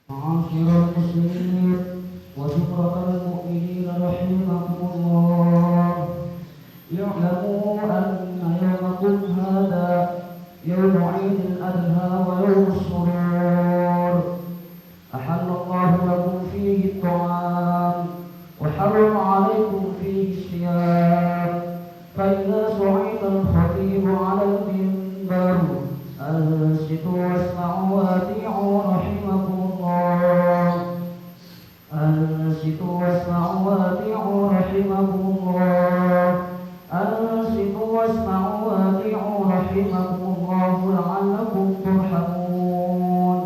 معاشر المسلمين وذكرى المؤمنين رحمكم الله، اعلموا أن يومكم هذا يوم عيد الأضحى ويوم السرور، أحل الله لكم فيه الطعام وحرم عليكم فيه الصيام، فإذا صعد الخطيب على المنبر أنصتوا واسمعوا وأطيعوا رحمكم الله، أنصتوا واسمعوا وأطيعوا رحمكم الله، أنصتوا واسمعوا وأطيعوا رحمكم الله لعلكم ترحمون.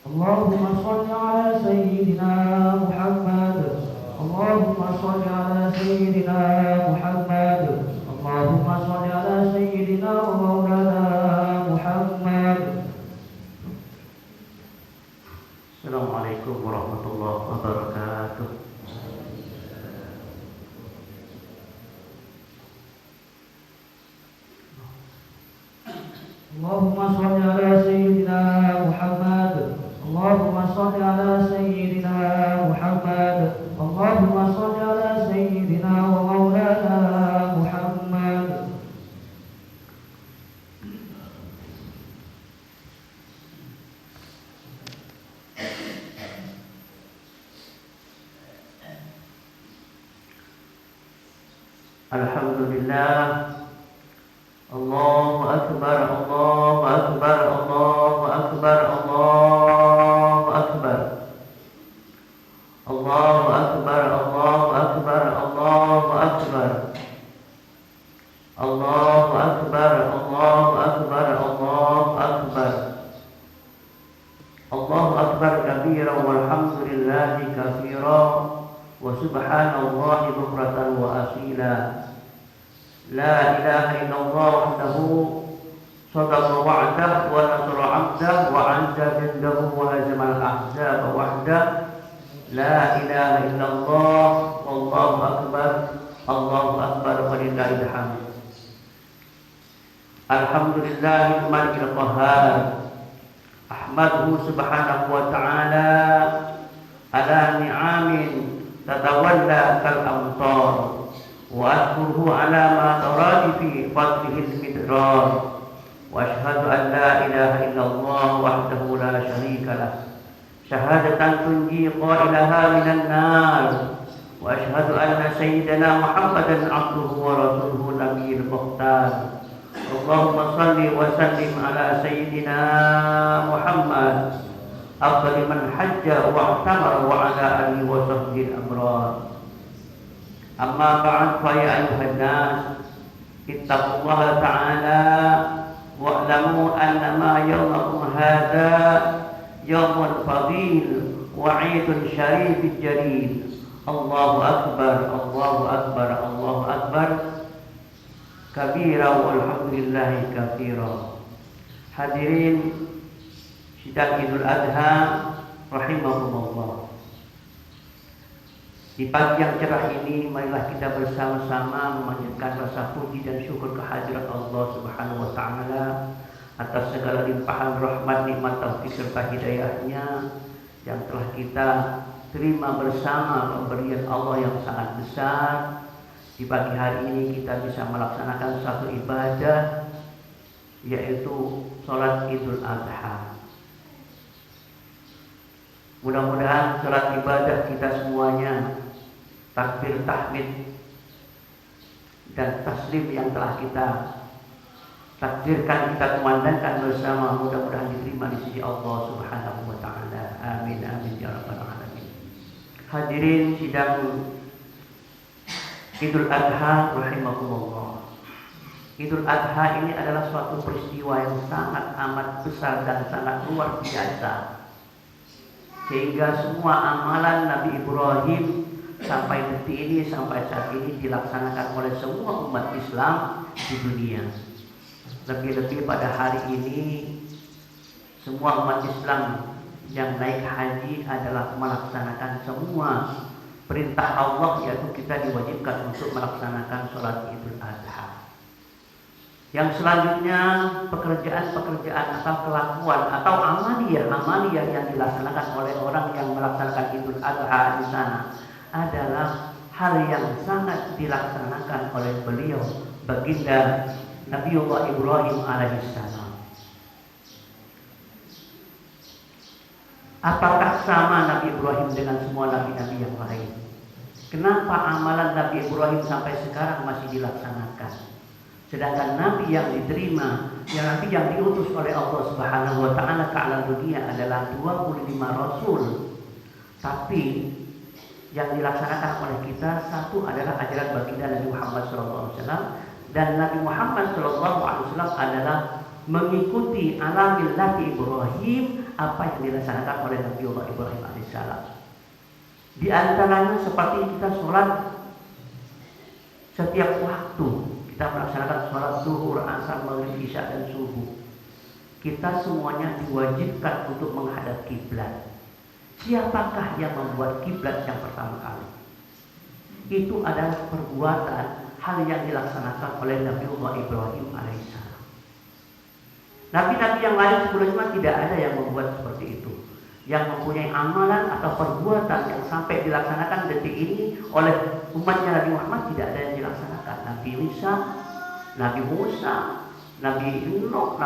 اللهم صل على سيدنا محمد، اللهم صل على سيدنا محمد، اللهم صل على سيدنا ومولانا محمد. Assalamualaikum warahmatullahi wabarakatuh. Allahumma sholli ala sayyidina Muhammad, Allahumma sholli ala sayyidina Muhammad, Allahumma sholli ala sayyidina wa maulana Muhammad. Alhamdulillah. Allahu akbar, Allahu akbar, Allahu akbar, Allahu akbar. Allahu akbar, Allahu akbar, Allahu akbar. Allahu akbar, Allahu akbar, Allahu akbar. Allahu akbar kabira walhamdulillahi katsira wa subhanallahi bukratan wa asila. La ilaha illallah wahdahu sadaqa wa'dah wa nasara 'abdah wa 'azza jaddahu wa hazamal ahzaba wahdah. La ilaha illallah wallahu akbar, Allahu akbar walillahil hamd. Alhamdulillahil malikil qahhar, ahmaduhu subhanahu wa ta'ala ala ni'amin tatawalla kal amtar, wa ashkuruhu ala ma taradi fi fadlihil midrar, wa ashhadu an la ilaha illallah wahdahu la syarika lah, syahadatan tunji qailaha minan nar, wa ashhadu anna sayyidana Muhammadan abduhu wa rasuluhu nabiyil mukhtar. Allahumma salli wa sallim ala sayyidina Muhammad afdali man hajja wa i'tamara wa ala alihi wa sahbihi al-amrar. Amma ba'd, fa ya ayuhan nas ittaqullaha ta'ala wa'lamu annama yawmakum hadha yawmun fadil wa 'idun syarifin jalil. Allahu akbar, Allahu akbar, Allahu akbar kabira walhamdulillahi katsira. Hadirin sidang Idul Adha rahimakumullah. Di pagi yang cerah ini, marilah kita bersama-sama memanjatkan rasa puji dan syukur kehadirat Allah Subhanahu wa taala atas segala limpahan rahmat, nikmat, taufik serta hidayahnya yang telah kita terima bersama pemberian Allah yang sangat besar. Di pagi hari ini kita bisa melaksanakan satu ibadah, yaitu sholat Idul Adha. Mudah-mudahan sholat ibadah kita semuanya, takbir, tahmid, dan taslim yang telah kita takdirkan, kita kumandangkan bersama, mudah-mudahan diterima di sisi Allah Subhanahu wa ta'ala. Amin, amin, ya rabbal alamin. Hadirin sidang Idul Adha rahimakumullah. Idul Adha ini adalah suatu peristiwa yang sangat amat besar dan sangat luar biasa, sehingga semua amalan Nabi Ibrahim sampai detik ini, sampai saat ini dilaksanakan oleh semua umat Islam di dunia. Lebih-lebih pada hari ini semua umat Islam yang naik haji adalah melaksanakan semua perintah Allah, yaitu kita diwajibkan untuk melaksanakan sholat Idul Adha. Yang selanjutnya pekerjaan-pekerjaan atau kelakuan atau amaliyah yang dilaksanakan oleh orang yang melaksanakan Idul Adha di sana adalah hal yang sangat dilaksanakan oleh beliau, baginda Nabiullah Ibrahim alaihissalam. Apakah sama Nabi Ibrahim dengan semua nabi-nabi yang lain? Kenapa amalan Nabi Ibrahim sampai sekarang masih dilaksanakan? Sedangkan Nabi yang diterima, Nabi yang diutus oleh Allah Subhanahu wa Ta'ala ke alam dunia adalah 25 Rasul. Tapi yang dilaksanakan oleh kita satu adalah ajaran baginda Nabi Muhammad SAW, dan Nabi Muhammad SAW adalah mengikuti ala millati Ibrahim, apa yang dilaksanakan oleh Nabiullah Ibrahim alaihissalam. Di antaranya seperti kita sholat setiap waktu. Kita melaksanakan sholat zuhur, asar, maghrib, isya, dan subuh. Kita semuanya diwajibkan untuk menghadap kiblat. Siapakah yang membuat kiblat yang pertama kali? Itu adalah perbuatan hal yang dilaksanakan oleh Nabiullah Ibrahim alaihissalam. Nabi-nabi yang lain sebelumnya tidak ada yang membuat seperti itu, yang mempunyai amalan atau perbuatan yang sampai dilaksanakan detik ini oleh umatnya Nabi Muhammad tidak ada yang dilaksanakan. Nabi Isa, Nabi Musa, Nabi Nuh,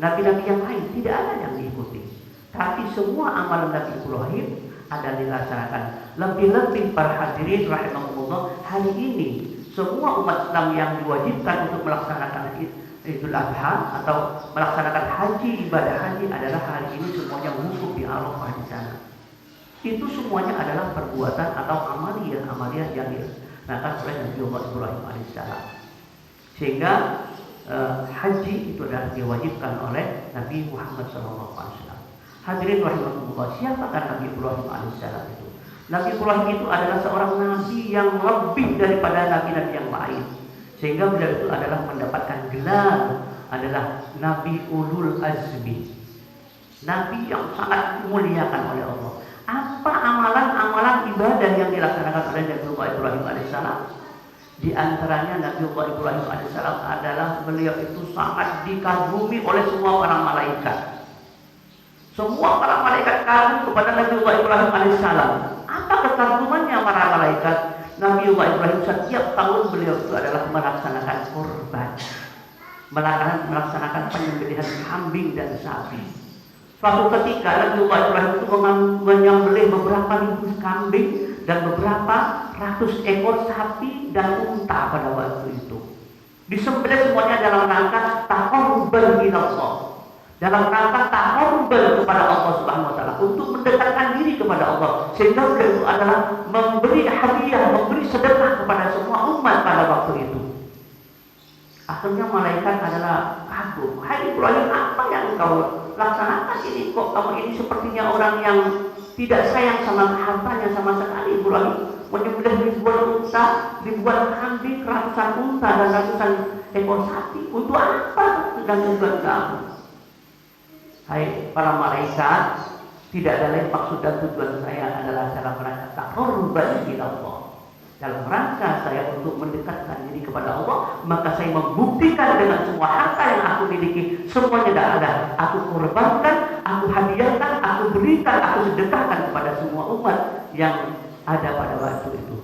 Nabi-nabi yang lain tidak ada yang diikuti. Tapi semua amalan Nabi Ibrahim ada dilaksanakan. Lebih-lebih para hadirin rahimahumullah, hari ini semua umat Islam yang diwajibkan untuk melaksanakan Idul Adha atau melaksanakan haji, ibadah haji adalah hari ini semuanya wukuf di Arafah di sana. Itu semuanya adalah perbuatan atau amaliyah yang dilaksanakan oleh Nabiullah Ibrahim alaihissalam. Sehingga haji itu adalah diwajibkan oleh Nabi Muhammad SAW. Hadirin rahimahullah, siapakah Nabi Ibrahim alaihissalam itu? Nabi Ibrahim itu adalah seorang nabi yang lebih daripada nabi-nabi yang lain. Sehingga beliau itu adalah mendapatkan gelar adalah Nabi Ulul Azmi, Nabi yang sangat dimuliakan oleh Allah. Apa amalan-amalan ibadah yang dilaksanakan oleh Nabiullah Ibrahim alaihissalam? Di antaranya Nabiullah Ibrahim alaihissalam adalah beliau itu sangat dikagumi oleh semua para malaikat. Semua para malaikat kagum kepada Nabiullah Ibrahim alaihissalam. Apa kekagumannya para malaikat? Nabiullah Ibrahim setiap tahun beliau itu adalah melaksanakan kurban, melaksanakan penyembelihan kambing dan sapi. Suatu ketika Nabiullah Ibrahim itu menyembelih beberapa ribu kambing dan beberapa ratus ekor sapi dan unta pada waktu itu. Disembelih semuanya dalam rangka taqarruban ila Allah, dalam rangka taqarruban kepada Allah Subhanahu wa Ta'ala, untuk mendekatkan diri kepada Allah. Sehingga beliau itu adalah memberi hadiah, memberi sedekah kepada semua umat pada waktu itu. Akhirnya malaikat adalah kagum. Hai Ibrahim, apa yang kau laksanakan ini? Kok kamu ini sepertinya orang yang tidak sayang sama hartanya sama sekali. Ibrahim menyembelih ribuan unta, ribuan kambing, ratusan unta dan ratusan ekor sapi. Untuk apa? Dan tujuan kamu? Hai para malaikat, tidak ada lain maksud dan tujuan saya adalah dalam rangka taqarruban ila Allah. Dalam rangka saya untuk mendekatkan diri kepada Allah, maka saya membuktikan dengan semua harta yang aku miliki, semuanya tidak ada. Aku korbankan, aku hadiahkan, aku berikan, aku sedekahkan kepada semua umat yang ada pada waktu itu,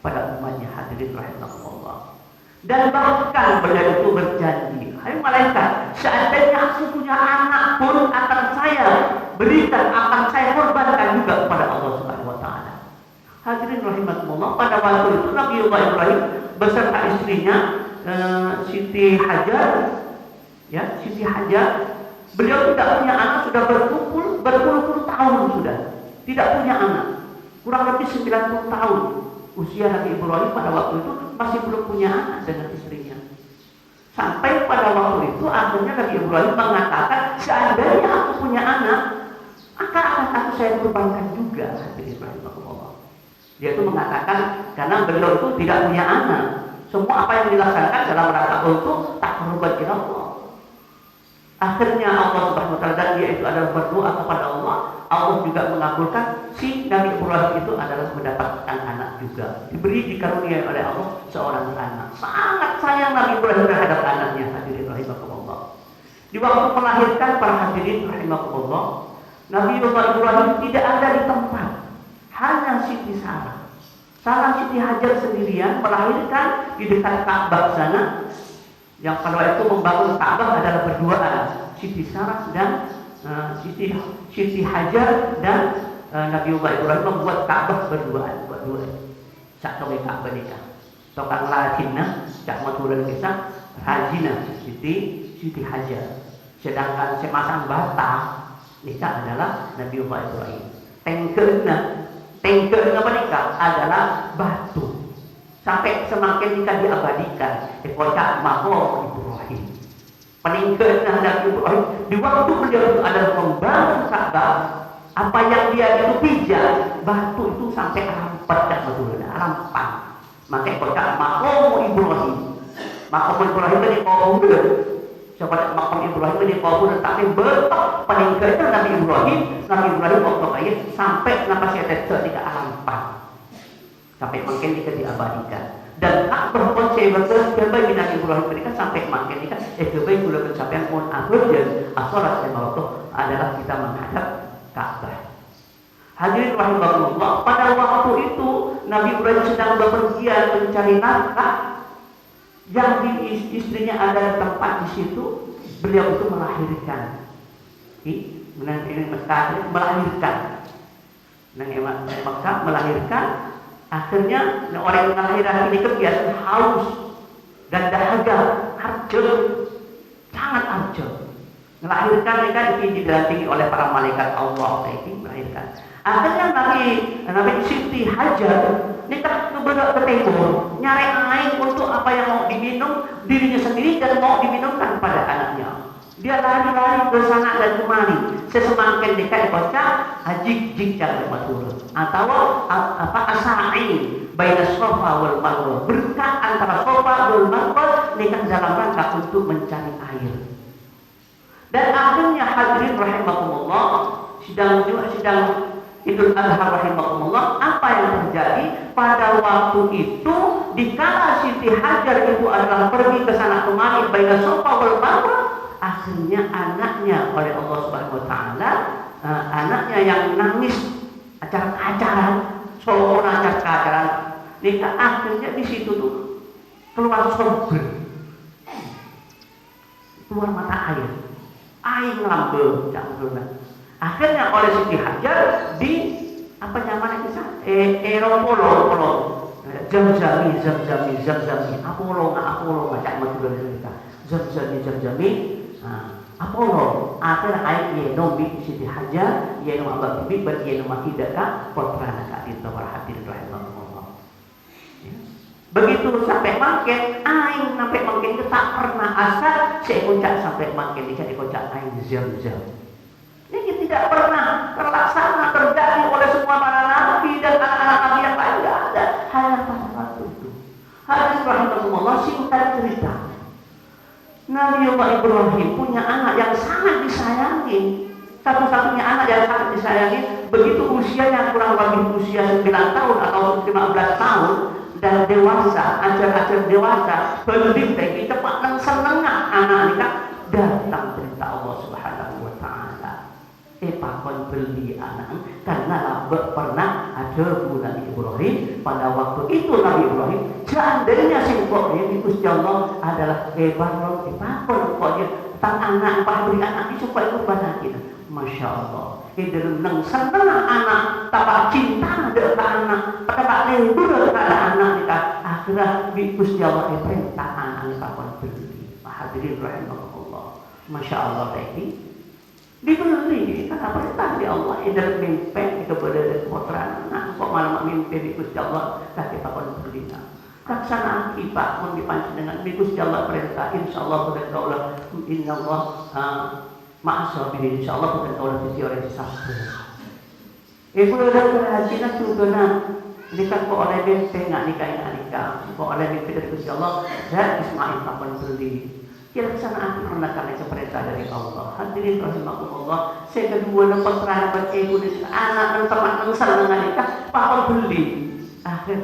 pada umatnya. Hadirin rahimahullah. Dan bahkan beliau itu berjanji, hai malaikat, seandainya aku punya anak pun akan saya berikan, akan saya korbankan juga kepada Allah Subhanahu wa Ta'ala. Hadirin rahimakumullah, pada waktu itu Nabiullah Ibrahim beserta istrinya Siti Hajar, ya Siti Hajar, beliau tidak punya anak, sudah berpuluh-puluh tahun sudah tidak punya anak, kurang lebih 90 tahun usia Nabi Ibrahim pada waktu itu masih belum punya anak dengan istrinya. Sampai pada waktu itu akhirnya Nabi Ibrahim mengatakan, seandainya aku punya anak, akan aku saya korbankan juga. Hadirin rahimahullah. Dia itu mengatakan karena beliau itu tidak punya anak, semua apa yang dilaksanakan dalam rangka untuk taqarruban ila Allah. Akhirnya Allah Subhanahu wa Ta'ala, dan dia itu adalah berdoa kepada Allah. Allah juga mengabulkan si Nabi Ibrahim itu adalah mendapatkan anak juga, diberi dikaruniai oleh Allah seorang anak. Sangat sayang Nabi Ibrahim terhadap anaknya. Hadirin waktu melahirkan para hadirin rahimahullah, Nabiullah Ibrahim tidak ada di tempat, hanya Siti Sarah. Sarah Siti Hajar sendirian melahirkan di dekat Ka'bah sana. Yang pada waktu itu membangun Ka'bah adalah berduaan, Siti Sarah dan Siti Hajar dan Nabiullah Ibrahim membuat Ka'bah berduaan. Sak kau Ka'bah nikah. Tokang Latinna, cak maturan kisah Hajina Siti Hajar. Sedangkan semasang bata nikah adalah Nabiullah Ibrahim. Tengkerna menikah adalah batu. Sampai semakin nikah diabadikan kocak Maqam Ibrahim. Peningkerna Nabi Ibrahim di waktu beliau itu adalah membangun Ka'bah. Apa yang dia itu pijak, batu itu sampai rampat dan betul rampan. Makanya kocak Maqam Ibrahim. Maqam Ibrahim ini kubur. Coba Maqam Ibrahim ini kubur, tapi betul peningkerna Nabi Ibrahim waktu kaya sampai nafas saya tidak rampan. Sampai makin kita diabadikan. Dan Ka'bah pun saya betul sebagai Nabi Ibrahim mereka sampai makin kita sebagai gula pencapaian pun akhir dan asorat yang waktu adalah kita menghadap Ka'bah. Hadirin rahimahullah, pada waktu itu Nabi Ibrahim sedang bepergian mencari nafkah. Yang istrinya ada di tempat di situ, beliau itu melahirkan. Melahirkan. Akhirnya orang yang melahirkan ini kebiasaan haus dan dahaga, arjel, sangat arjel. Melahirkan mereka ini didampingi oleh para malaikat Allah ini melahirkan. Akhirnya Nabi Siti Hajar nikah berbelok ke timur, nyari air untuk apa yang mau diminum dirinya sendiri dan mau diminumkan pada anaknya. Dia lari-lari ke sana dan kemari. Sesemakin dekat kocak jik jangan matur. Atau asa'i baina Safa wal Marwah. Berkah antara Safa wal Marwah nikah dalam rangka untuk mencari air. Dan akhirnya hadirin rahimakumullah, sidang Idul Adha rahimakumullah, apa yang terjadi pada waktu itu dikala Siti Hajar itu adalah pergi ke sana kemari baina Safa wal Marwah. Akhirnya anaknya oleh Allah Subhanahu wa taala, anaknya yang nangis acara-acaran, seorang acara-acaran nikah, akhirnya di situ tuh keluar sumber, keluar mata air ngelambel, akhirnya oleh Siti Hajar di apa namanya kisah Eropolo Zamzami Apollo macam Zamzami Apollo akhir ayat yenom bi Siti Hajar yenom abang bibi ber yenom tidak kak portrana kak di tawar hadirin rahimahullah. Begitu sampai makin aing sampai makin itu tak pernah asal saya ucap sampai makin dikasih kocak aing Zamzam. Ini tidak pernah terlaksana terjadi oleh semua para nabi dan anak-anak nabi yang lain, tidak ada. Hanya pada waktu itu. Hadirin rahimahullah, singkat cerita. Nabiullah Ibrahim punya anak yang sangat disayangi. Satu-satunya anak yang sangat disayangi. Begitu usianya kurang lebih usia 9 tahun atau 15 tahun dan dewasa, ajar-ajar dewasa, belum tadi cepat nang senengah anak nikah datang perintah Allah Subhanahu wa taala. Pakon beli anak karena pernah ada Nabi Ibrahim pada waktu itu. Nabi Ibrahim seandainya singkok ini Gusti Allah adalah pakon pokoknya tang anak beri anak itu supaya itu banyak kita. Masya Allah itu nang senang anak tak cinta ada anak tak lembur ada anak kita akhirnya Gusti Allah perintah anak pakon beli. Hadirin rahimahullah, Masya Allah ini diberi karena perintah di Allah dalam mimpi kepada putra anak kok malam mimpi di Gusti Allah tak kita pun berdina kaksana kita pun dipancing dengan Gusti Allah perintah insyaallah pada Allah innallaha ma'asabirin insyaallah pada Allah di orang disabda ibu dan hajilah contohnya nikah kok oleh mimpi nikah kok oleh mimpi dari Gusti Allah dan Ismail tak pun berdina. Kira-kira pernah kali perintah dari Allah. Hadirin rahimakumullah. Saya kedua dapat terhadap ibu dan anak dan teman yang senang nikah, pakon beli. Akhir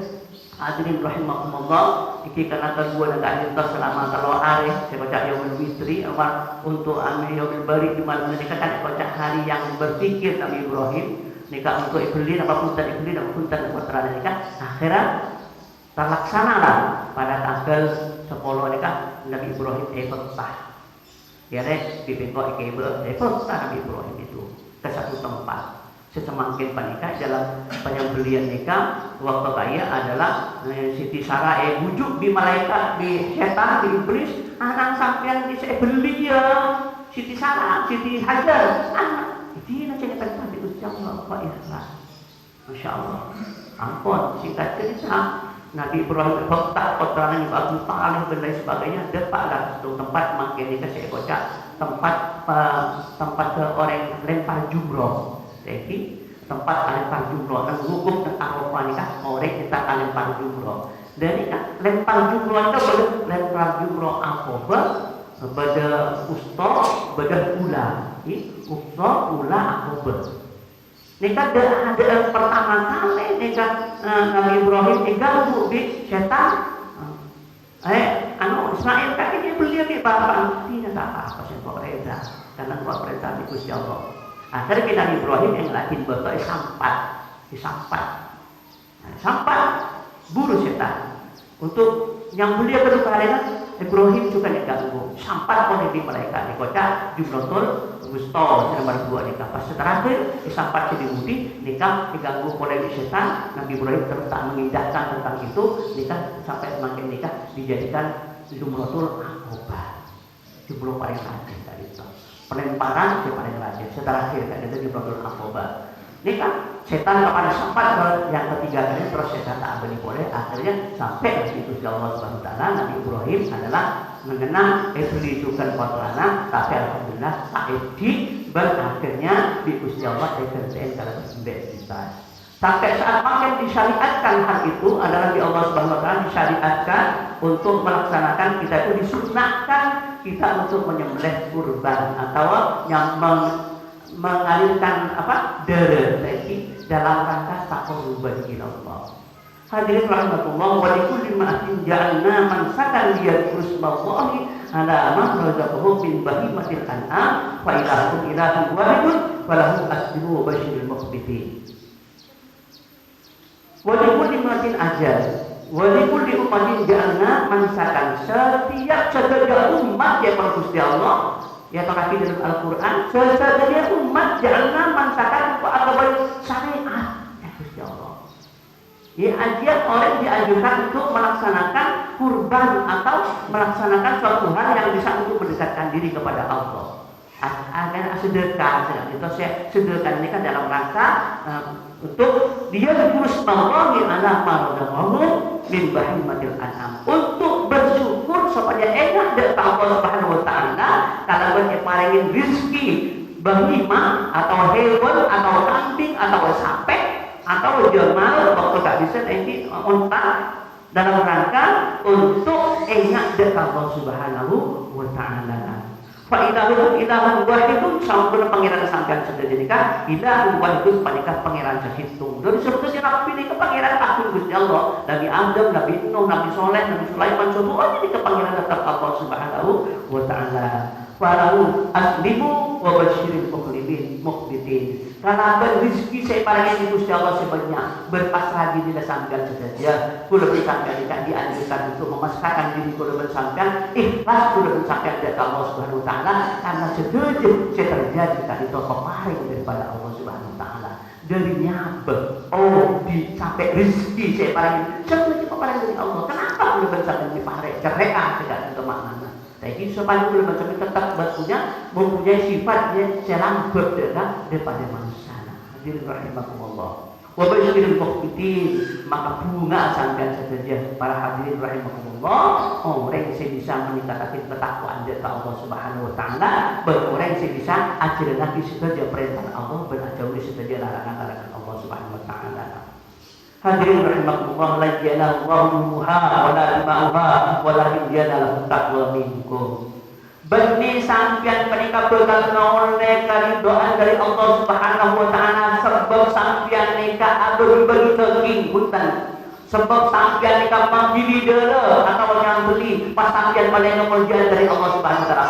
Hadirin rahimakumullah, iki kana kedua negara kita selama kalau hari saya baca yaumul witri untuk amil yaumul bari di mana mereka kan baca hari yang berpikir Nabi Ibrahim nikah untuk Ibrahim apapun dan putra nikah akhirnya terlaksanalah pada tanggal 10 nikah Nabi Ibrahim Iftah. Ya deh, dipengkok Iftah Nabi Ibrahim itu ke satu tempat. Sesemakin panikah dalam penyembelian nikah waktu kaya adalah Siti Sarah bujuk di malaikat di setan di iblis anak sampean di beli ya Siti Sarah Siti Hajar anak itu nanti perintah diucap Allah ikhlas Masya Allah ampun singkat cerita Nabi Ibrahim tak kotoran yang Abu Talib dan lain sebagainya dapatlah satu tempat makin nikah saya kocak tempat ke orang lempar jumroh. Jadi tempat lempar jumroh dan hukum dan Arafah nikah orang kita lempar jumroh. Dari lempar jumroh itu lempar jumroh Aqabah, beda usta, beda ula. Usta, ula, Aqabah. Nikah ada pertama kali nikah Nabi Ibrahim diganggu di setan. Ismail kaki dia beli ni bapak tidak apa-apa saya buat reza karena buat reza di Gusti Allah. Akhirnya Nabi Ibrahim yang lagi betul sampat buru setan untuk yang beliau kedua kali Ibrahim juga diganggu sampat oleh di mereka dikocak jumlatul gusto nomor 2 nikah pas terakhir sampat jadi budi nikah diganggu oleh setan Nabi Ibrahim terus tak mengindahkan tentang itu nikah sampai semakin nikah dijadikan jumlatul Aqabah jumlah paling rajin tadi itu pelemparan yang paling rajin terakhir kan itu jumlatul Aqabah nikah setan kepada sempat yang ketiga kali terus setan tak boleh akhirnya sampai di situ Allah Subhanahu wa taala Nabi Ibrahim adalah mengenang iblis bukan kotorana tapi alhamdulillah saedi berakhirnya di Gusti Allah dikerjain kalau berbebas sampai saat makin disyariatkan hal itu adalah di Allah Subhanahu wa taala disyariatkan untuk melaksanakan kita itu disunahkan kita untuk menyembelih kurban atau yang mengalirkan darah dalam rangka taqarruban ila Allah. Hadirin rahimakumullah wa likulli ma'atin ja'alna mansakan liyadhkuru ismallahi ala ma razaqahu min bahimatil an'am fa ilahukum ilahun wahidun wa lahu aslimu wa basyiril mukhbitin. Wa likulli ma'atin ajal wa likulli ummatin ja'alna mansakan setiap umat yang Gusti Allah ya terkait dalam Al-Quran sesungguhnya umat ja'alna mansakan atau syariat ya Gusti Allah ya ajian orang dianjurkan untuk melaksanakan kurban atau melaksanakan suatu hal yang bisa untuk mendekatkan diri kepada Allah agar sedekah itu saya sedekah ini kan dalam rangka untuk dia berkurus Allah ala marzaqahu min bahimatil an'am untuk bersyukur supaya enak dari Allah Subhanahu wa taala kalau dia paringin rezeki bahima atau hewan atau kambing atau sapi atau jamal waktu tak bisa ini unta dalam rangka untuk enak dari Allah Subhanahu wa taala. Fa ilahun wahidun sampun pangeran sampean sudah jadikan ilahun wahidun panikah pangeran sehitung. Dari sebetulnya Nabi pilih ke pangeran takut Gusti Allah. Nabi Adam, Nabi Nuh, Nabi Soleh, Nabi Sulaiman semuanya di pangeran tetap Allah Subhanahu wa taala. Walau aslimu wa basyiril mukhbitin. Karena rezeki saya paling ini Gusti Allah sebanyak berpasrah diri dan sampean saja. Kula bersampean tidak dianjurkan untuk memasrahkan diri kula bersampean ikhlas kula bersampean dari Allah Subhanahu wa taala karena sedekah terjadi tadi itu peparing daripada Allah Subhanahu wa taala. Dari nyabek sampai rezeki saya paling sebenarnya peparing dari Allah. Kenapa kula bersampean diparing cerekan tidak ada maknanya. Tapi supaya kula bersampean tetap mempunyai sifatnya selambat daripada manusia. Hadirin rahimakumullah. Wa basyiril mukhbitin maka bunga sampean saja para hadirin rahimakumullah orang yang bisa meningkatkan ketakwaan dari Allah Subhanahu wa taala orang yang bisa ajaran lagi saja perintah Allah berjauhi saja larangan-larangan Allah Subhanahu wa taala. Hadirin rahimakumullah la yanallahu wa la dima'uha wa la yanalahu taqwa minkum. Bani sampian menikah bakal noleh dari doa dari Allah Subhanahu wa taala sebab sampian nikah aduh bagi keking hutan Sebab sampean nikah mandiri dulu atau yang beli pas sampean paling kemuliaan dari Allah Subhanahu wa taala.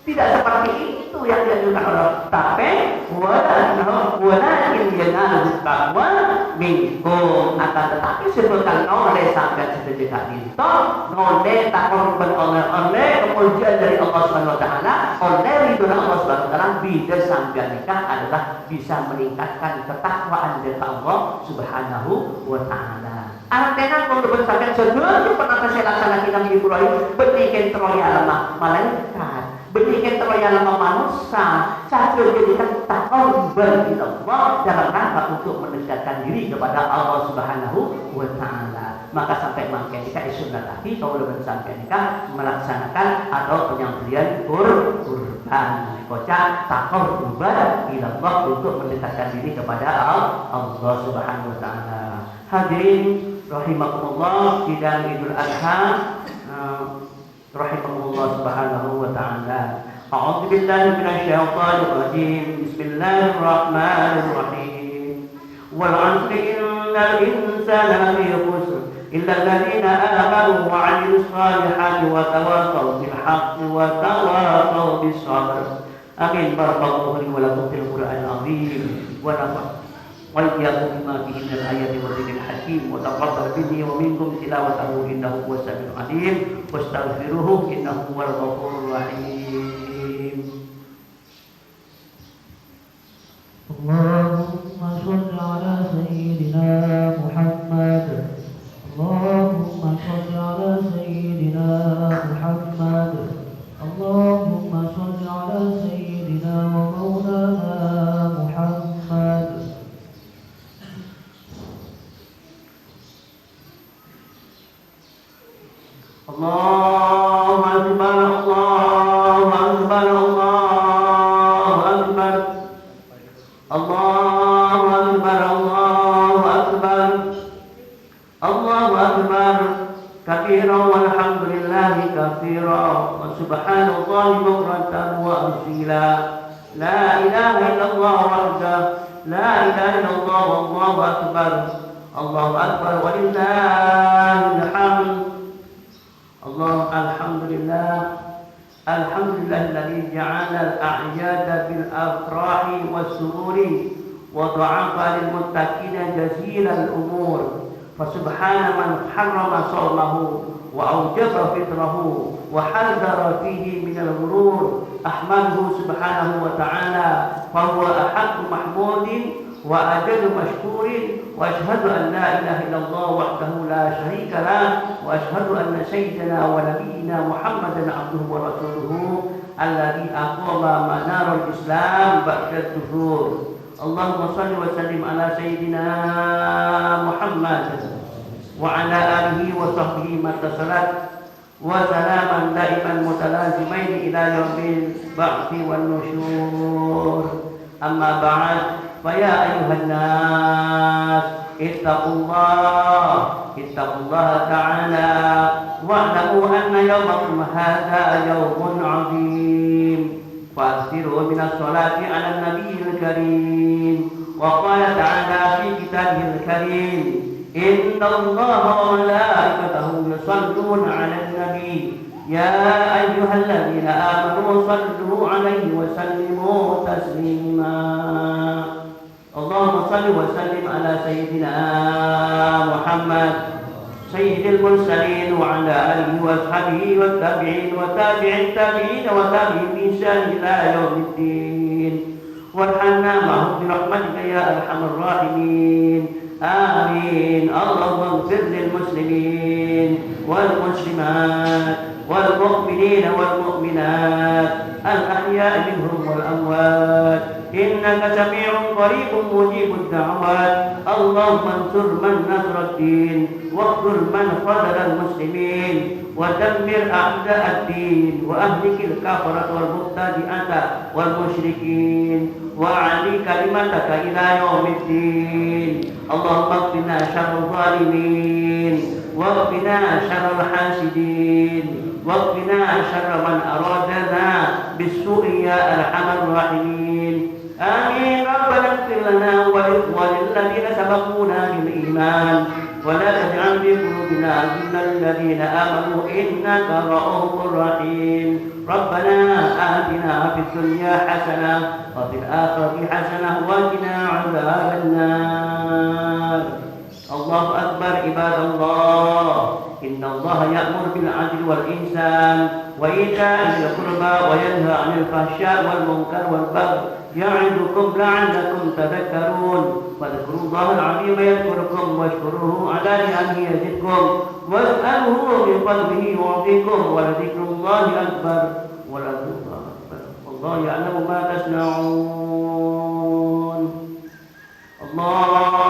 Tidak seperti itu yang dianjurkan Allah. Tapi walakin yanalu taqwa minkum, akan tetapi sebutkan oleh sampean sedekah itu oleh takwa oleh kemuliaan dari Allah Subhanahu wa taala, oleh ridho Allah Subhanahu wa taala, bila sampean nikah adalah bisa meningkatkan ketakwaan dari Allah Subhanahu wa taala. Artinya kalau bersahabat sebelum pernah saya laksanakan Nabi Ibrahim berikan teroya lemah malaikat, berikan teroya lemah manusia, saya jadikan takwa bagi Allah dalam rangka untuk mendekatkan diri kepada Allah Subhanahu wa taala. Maka sampai makin nikah sunnah lagi kalau belum sampai nikah melaksanakan atau penyembelihan kurban. Kocak takwa ila Allah untuk mendekatkan diri kepada Allah Subhanahu wa taala. Hadirin rahimakumullah, sidang Idul Adha rahimakumullah subhanahu wa ta'ala. A'udzu billahi minasyaitonir rajim. Bismillahirrahmanirrahim. Wal 'asri innal insana lafi khusr illa alladziina aamanu wa 'amilus shalihati wa tawassaw bil haqqi wa tawassaw bis sabr. Amin. Barakallahu li wa lakum fil Qur'anil 'azim wa nafa'ana وإياكم بما فيه من الآيات والذكر الحكيم وتقبل مني ومنكم تلاوته إنه هو السميع العليم واستغفروه إنه هو الغفور الرحيم. اللهم صل على سيدنا محمد. اللهم صل على سيدنا محمد. اللهم صل على سيدنا ومولانا محمد. الله أكبر الله أكبر الله أكبر الله أكبر الله أكبر الله أكبر كثيرا والحمد لله كثيرا وسبحان الله بكرة وأصيلا. لا إله إلا الله وحده لا إله إلا الله والله أكبر الله أكبر ولله الحمد. الله الحمد لله الذي جعل الأعياد بالأفراح والسرور وضعف للمتقين جزيل الأمور. فسبحان من حرم صومه وأوجب فطره وحذر فيه من الغرور. أحمده سبحانه وتعالى فهو أحق محمود وأجل مشكور. وأشهد أن لا إله إلا الله وحده لا شريك له وأشهد أن سيدنا ونبينا محمدا عبده ورسوله الذي أقام منار الإسلام بعد الدهور. اللهم صل وسلم على سيدنا محمد وعلى آله وصحبه ما اتصلت وسلاما دائما متلازمين إلى يوم البعث والنشور. أما بعد فيا أيها الناس اتقوا الله تعالى واعلموا أن يومكم هذا يوم عظيم. فأكثروا من الصلاة على النبي الكريم. وقال تعالى في كتابه الكريم إن الله وملائكته يصلون على النبي يا أيها الذين آمنوا صلوا عليه وسلموا تسليما. اللهم صل وسلم على سيدنا محمد سيد المرسلين وعلى آله وأصحابه والتابعين وتابع التابعين وتابعين بإحسان إلى يوم الدين. وارحمنا معهم برحمتك يا أرحم الراحمين. آمين. اللهم اغفر للمسلمين والمسلمات والمؤمنين والمؤمنات الأحياء منهم والأموات إنك سميع قريب مجيب الدعوات. اللهم انصر من نصر الدين واخذل من خذل المسلمين ودمر أعداء الدين وأهلك الكفرة والمبتدئة والمشركين وأعلي كلمتك إلى يوم الدين. اللهم اكفنا شر الظالمين واكفنا شر الحاسدين واكفنا شر من أرادنا بالسوء يا أرحم الراحمين. آمين. ربنا اغفر لنا ولإخواننا الذين سبقونا بالإيمان الإيمان ولا تجعل في قلوبنا غلا للذين آمنوا إنك رؤوف رحيم ربنا آتنا في الدنيا حسنة وفي الآخرة حسنة وقنا عذاب النار الله أكبر عباد الله إن الله يأمر بالعدل والإحسان وإيتاء ذي القربى وينهى عن الفحشاء والمنكر والبغي يعظكم لعلكم تذكرون فاذكروا الله العظيم يذكركم واشكروه على نعمه يزدكم واسألوه من فضله يعطيكم ولذكر الله أكبر والله يعلم ما تصنعون الله